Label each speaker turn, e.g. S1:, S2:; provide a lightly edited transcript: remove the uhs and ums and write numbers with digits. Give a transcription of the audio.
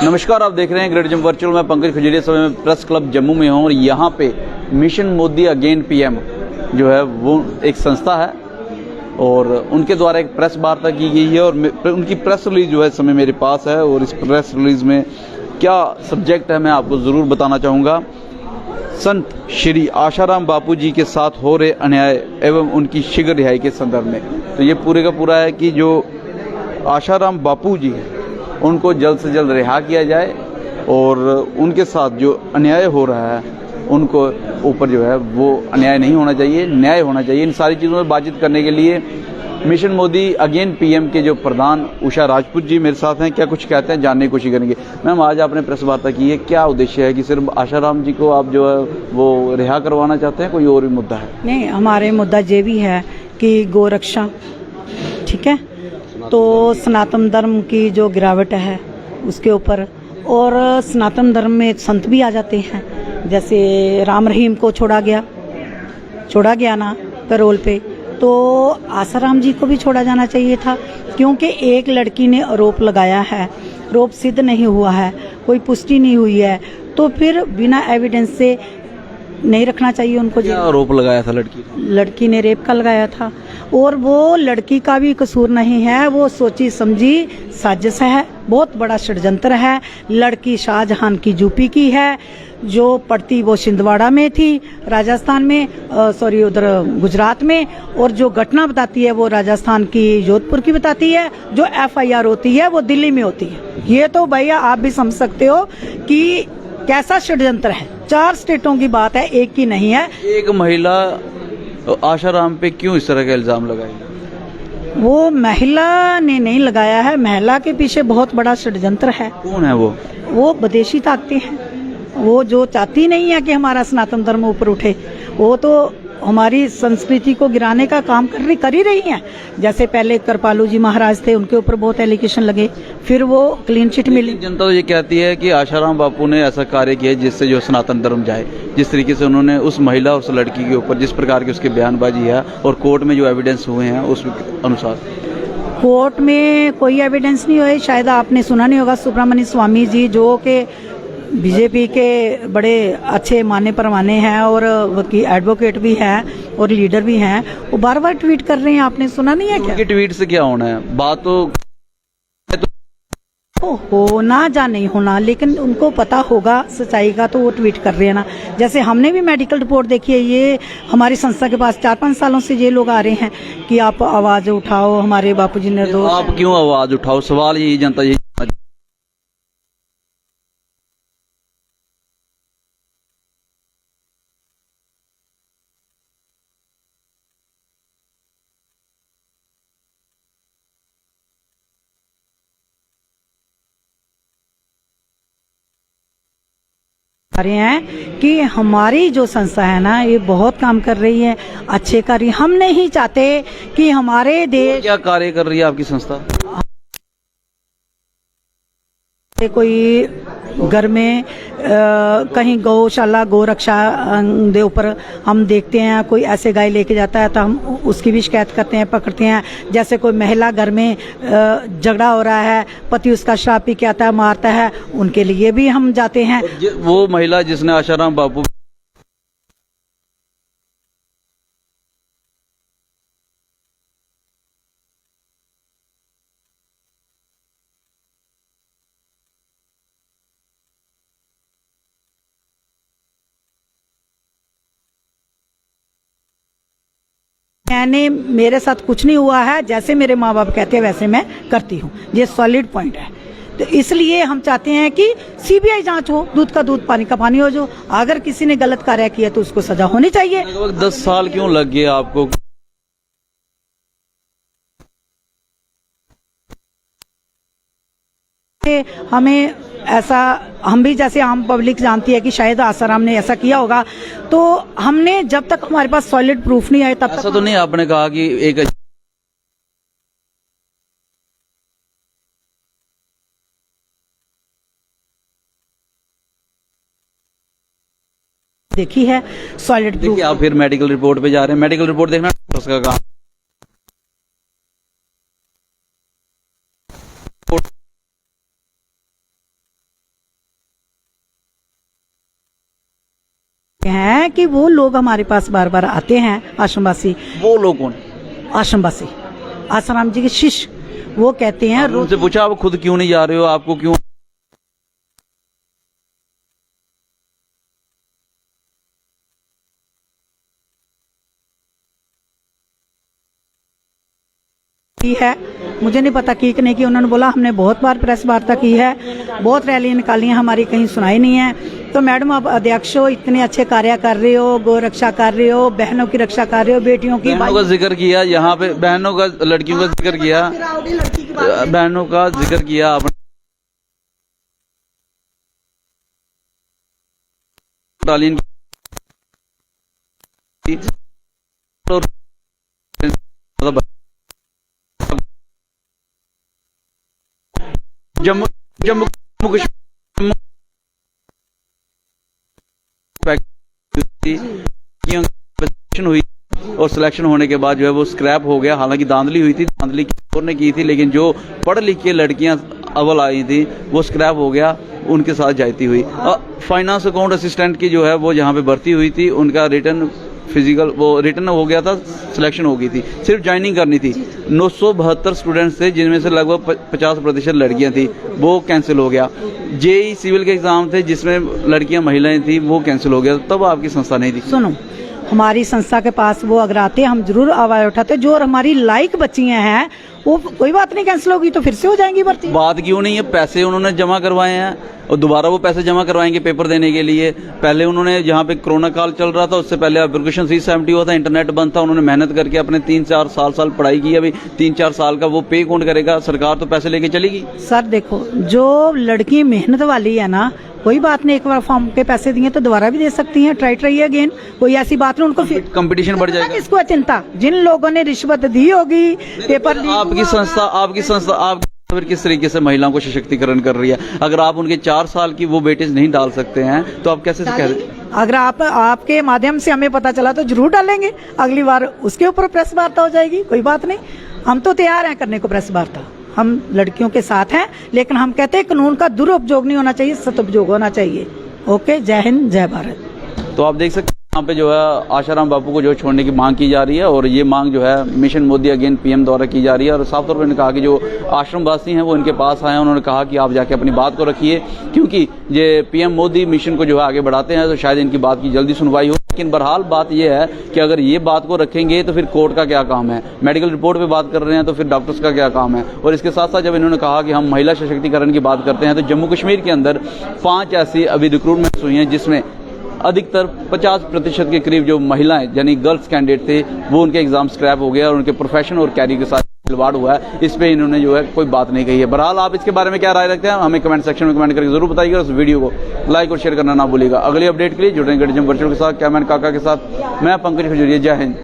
S1: नमस्कार, आप देख रहे हैं ग्रेट जम वर्चुअल। मैं पंकज खजुरिया, समय में प्रेस क्लब जम्मू में हूँ और यहाँ पे मिशन मोदी अगेन पीएम जो है वो एक संस्था है और उनके द्वारा एक प्रेस वार्ता की गई है और उनकी प्रेस रिलीज जो है इस समय मेरे पास है। और इस प्रेस रिलीज में क्या सब्जेक्ट है मैं आपको ज़रूर बताना चाहूँगा। संत श्री आशाराम बापू जी के साथ हो रहे अन्याय एवं उनकी शीघ्र रिहाई के संदर्भ में। तो ये पूरे का पूरा है कि जो आशाराम बापू जी हैं उनको जल्द से जल्द रिहा किया जाए और उनके साथ जो अन्याय हो रहा है उनको ऊपर जो है वो अन्याय नहीं होना चाहिए, न्याय होना चाहिए। इन सारी चीज़ों में बातचीत करने के लिए मिशन मोदी अगेन पीएम के जो प्रधान उषा राजपूत जी मेरे साथ हैं। क्या कुछ कहते हैं जानने की कोशिश करेंगे। मैम, आज आपने प्रेस वार्ता की है, क्या उद्देश्य है कि सिर्फ आशाराम जी को आप जो है वो रिहा करवाना चाहते हैं, कोई और भी मुद्दा है?
S2: नहीं, हमारे मुद्दा ये भी है कि गोरक्षा, ठीक है, तो सनातन धर्म की जो गिरावट है उसके ऊपर, और सनातन धर्म में संत भी आ जाते हैं। जैसे राम रहीम को छोड़ा गया ना पैरोल पे, तो आसाराम जी को भी छोड़ा जाना चाहिए था, क्योंकि एक लड़की ने आरोप लगाया है, आरोप सिद्ध नहीं हुआ है, कोई पुष्टि नहीं हुई है, तो फिर बिना एविडेंस से नहीं रखना चाहिए उनको।
S1: क्या आरोप लगाया था
S2: लड़की ने रेप का लगाया था, और वो लड़की का भी कसूर नहीं है, वो सोची समझी साजिश है, बहुत बड़ा षड्यंत्र है। लड़की शाहजहां की यूपी की है, जो पढ़ती वो छिंदवाड़ा में थी, राजस्थान में, सॉरी उधर गुजरात में, और जो घटना बताती है वो राजस्थान की जोधपुर की बताती है, जो एफआईआर होती है वो दिल्ली में होती है। ये तो भैया आप भी समझ सकते हो कि कैसा षड्यंत्र है। 4 स्टेटों की बात है, एक की नहीं है।
S1: एक महिला आशाराम पे क्यों इस तरह का इल्जाम लगाई?
S2: वो महिला ने नहीं लगाया है, महिला के पीछे बहुत बड़ा षड्यंत्र है।
S1: कौन है वो?
S2: वो विदेशी ताकतें हैं, वो जो चाहती नहीं है कि हमारा सनातन धर्म ऊपर उठे, वो तो हमारी संस्कृति को गिराने का काम कर ही रही हैं। जैसे पहले कृपालू जी महाराज थे, उनके ऊपर बहुत एलिगेशन लगे, फिर वो क्लीन चिट मिली।
S1: जनता तो ये कहती है कि आशाराम बापू ने ऐसा कार्य किया जिससे जो सनातन धर्म जाए। जिस तरीके से उन्होंने उस महिला और उस लड़की के ऊपर जिस प्रकार की उसकी बयानबाजी है और कोर्ट में जो एविडेंस हुए हैं उस अनुसार।
S2: कोर्ट में कोई एविडेंस नहीं हुए। शायद आपने सुना नहीं होगा, सुब्रमण्य स्वामी जी जो कि बीजेपी के बड़े अच्छे माने परमाने हैं और एडवोकेट भी हैं और लीडर भी हैं, वो बार बार ट्वीट कर रहे हैं, आपने सुना नहीं है क्या?
S1: उनके ट्वीट से क्या होना है? बात तो
S2: होना या नहीं होना, लेकिन उनको पता होगा सच्चाई का, तो वो ट्वीट कर रहे हैं ना। जैसे हमने भी मेडिकल रिपोर्ट देखी है, ये हमारी संस्था के पास 4-5 सालों से ये लोग आ रहे हैं कि आप आवाज उठाओ, हमारे बापूजी निर्दोष।
S1: आप क्यों आवाज उठाओ? सवाल यही जनता यही
S2: रहे हैं कि हमारी जो संस्था है ना, ये बहुत काम कर रही है, अच्छे कर रही है। हम नहीं चाहते कि हमारे देश।
S1: क्या कार्य कर रही है आपकी संस्था?
S2: कोई घर में कहीं गौशाला गोरक्षा दे ऊपर हम देखते हैं, कोई ऐसे गाय लेके जाता है तो हम उसकी भी शिकायत करते हैं, पकड़ते हैं। जैसे कोई महिला घर में झगड़ा हो रहा है, पति उसका शराब पी के आता है, मारता है, उनके लिए भी हम जाते हैं।
S1: वो महिला जिसने आशाराम बापू
S2: मेरे साथ कुछ नहीं हुआ है, जैसे मेरे माँ बाप कहते हैं वैसे मैं करती हूँ, ये सॉलिड पॉइंट है। तो इसलिए हम चाहते हैं कि सीबीआई जांच हो, दूध का दूध पानी का पानी हो। जो अगर किसी ने गलत कार्य किया तो उसको सजा होनी चाहिए।
S1: 10 साल क्यों लग गए आपको?
S2: हमें ऐसा, हम भी जैसे आम पब्लिक जानती है कि शायद आसाराम ने ऐसा किया होगा, तो हमने जब तक हमारे पास सॉलिड प्रूफ नहीं आए तब तक।
S1: ऐसा तो नहीं आपने कहा कि एक
S2: देखी है सॉलिड प्रूफ।
S1: आप फिर मेडिकल रिपोर्ट पे जा रहे हैं, मेडिकल रिपोर्ट देखना उसका काम।
S2: हैं कि वो लोग हमारे पास बार बार आते हैं आश्रमवासी।
S1: वो लोग कौन?
S2: आश्रमवासी आसाराम जी के शिष्य, वो कहते हैं
S1: उनसे पूछा आप खुद क्यों नहीं जा रहे हो, आपको क्यों?
S2: की है, मुझे नहीं पता की कि नहीं की। उन्होंने बोला हमने बहुत बार प्रेस वार्ता की है, बहुत रैली निकाली है, हमारी कहीं सुनाई नहीं है। तो मैडम आप अध्यक्ष हो, इतने अच्छे कार्य कर रहे हो, गौ रक्षा कर रहे हो, बहनों की रक्षा कर रहे हो, बेटियों की,
S1: बहनों का जिक्र किया यहाँ पे, बहनों का, लड़कियों का जिक्र किया, बहनों का जिक्र किया आपने। जम्मू जम्मू कश्मीर हुई और सिलेक्शन होने के बाद जो है वो स्क्रैप हो गया। हालांकि धांधली हुई थी, धांधली ने की थी, लेकिन जो पढ़ लिख के लड़कियां अव्वल आई थी वो स्क्रैप हो गया, उनके साथ जाती हुई। फाइनेंस अकाउंट असिस्टेंट की जो है वो जहाँ पे भर्ती हुई थी, उनका रिटर्न फिजिकल वो रिटर्न हो गया था, सिलेक्शन हो गई थी, सिर्फ ज्वाइनिंग करनी थी। 972 स्टूडेंट्स थे जिनमें से लगभग 50% लड़कियां थी, वो कैंसिल हो गया। जेई सिविल के एग्जाम थे जिसमें लड़कियां महिलाएं थी, वो कैंसिल हो गया। तब आपकी संस्था नहीं थी।
S2: सुनो, हमारी संस्था के पास वो अगर आते हम जरूर आवाज उठाते। जो हमारी लायक बच्चियां हैं वो कोई बात नहीं, कैंसिल होगी तो फिर से हो जाएंगी भर्ती।
S1: बात क्यों नहीं है? पैसे उन्होंने जमा करवाए हैं और दोबारा वो पैसे जमा करवाएंगे पेपर देने के लिए। पहले उन्होंने जहाँ पे कोरोना काल चल रहा था उससे पहले एप्लीकेशन 370 हुआ था, इंटरनेट बंद था, उन्होंने मेहनत करके अपने 3-4 साल पढ़ाई की। अभी 3-4 साल का वो पे कौन करेगा? सरकार तो पैसे लेके चलेगी।
S2: सर देखो, जो लड़की मेहनत वाली है ना, कोई बात नहीं, एक बार फॉर्म के पैसे दिए तो दोबारा भी दे सकती हैं, ट्राई अगेन, कोई ऐसी बात नहीं। उनको
S1: कंपटीशन बढ़ जाएगा।
S2: किसको चिंता? जिन लोगों ने रिश्वत दी होगी, पेपर
S1: आपकी संस्था आप फिर किस तरीके से महिलाओं को सशक्तिकरण कर रही है? अगर आप उनके 4 साल की वो वेटेज नहीं डाल सकते हैं तो आप कैसे कह रहे?
S2: अगर आपके माध्यम से हमें पता चला तो जरूर डालेंगे, अगली बार उसके ऊपर प्रेस वार्ता हो जाएगी, कोई बात नहीं। हम तो तैयार हैं करने को प्रेस वार्ता, हम लड़कियों के साथ हैं, लेकिन हम कहते हैं कानून का दुरुपयोग नहीं होना चाहिए, सदुपयोग होना चाहिए। ओके, जय हिंद, जय भारत।
S1: तो आप देख सकते हैं यहाँ पे जो है आशाराम बापू को जो छोड़ने की मांग की जा रही है, और ये मांग जो है मिशन मोदी अगेन पीएम द्वारा की जा रही है। और साफ तौर पर उन्होंने कहा कि जो आश्रमवासी हैं वो इनके पास आए हैं, उन्होंने कहा कि आप जाके अपनी बात को रखिए, क्योंकि ये पीएम मोदी मिशन को जो है आगे बढ़ाते हैं तो शायद इनकी बात की जल्दी सुनवाई हो। लेकिन बहरहाल बात यह है कि अगर ये बात को रखेंगे तो फिर कोर्ट का क्या काम है? मेडिकल रिपोर्ट पे बात कर रहे हैं तो फिर डॉक्टर्स का क्या काम है? और इसके साथ साथ जब इन्होंने कहा कि हम महिला सशक्तिकरण की बात करते हैं तो जम्मू कश्मीर के अंदर 5 ऐसी अभी रिक्रूटमेंट्स हुई हैं जिसमें अधिकतर 50% के करीब जो महिलाएं यानी गर्ल्स कैंडिडेट थे वो उनके एग्जाम स्क्रैप हो गया और उनके प्रोफेशन और कैरियर के साथ खिलवाड़ हुआ है। इस पे इन्होंने जो है कोई बात नहीं कही है। बहरहाल आप इसके बारे में क्या राय रखते हैं हमें कमेंट सेक्शन में कमेंट करके जरूर बताइएगा। उस वीडियो को लाइक और शेयर करना ना भूलिएगा। अगली अपडेट के लिए जुड़ेंगे वर्चुअल के साथ, कैमरामैन काका के साथ मैं पंकज खजूरिया। जय हिंद।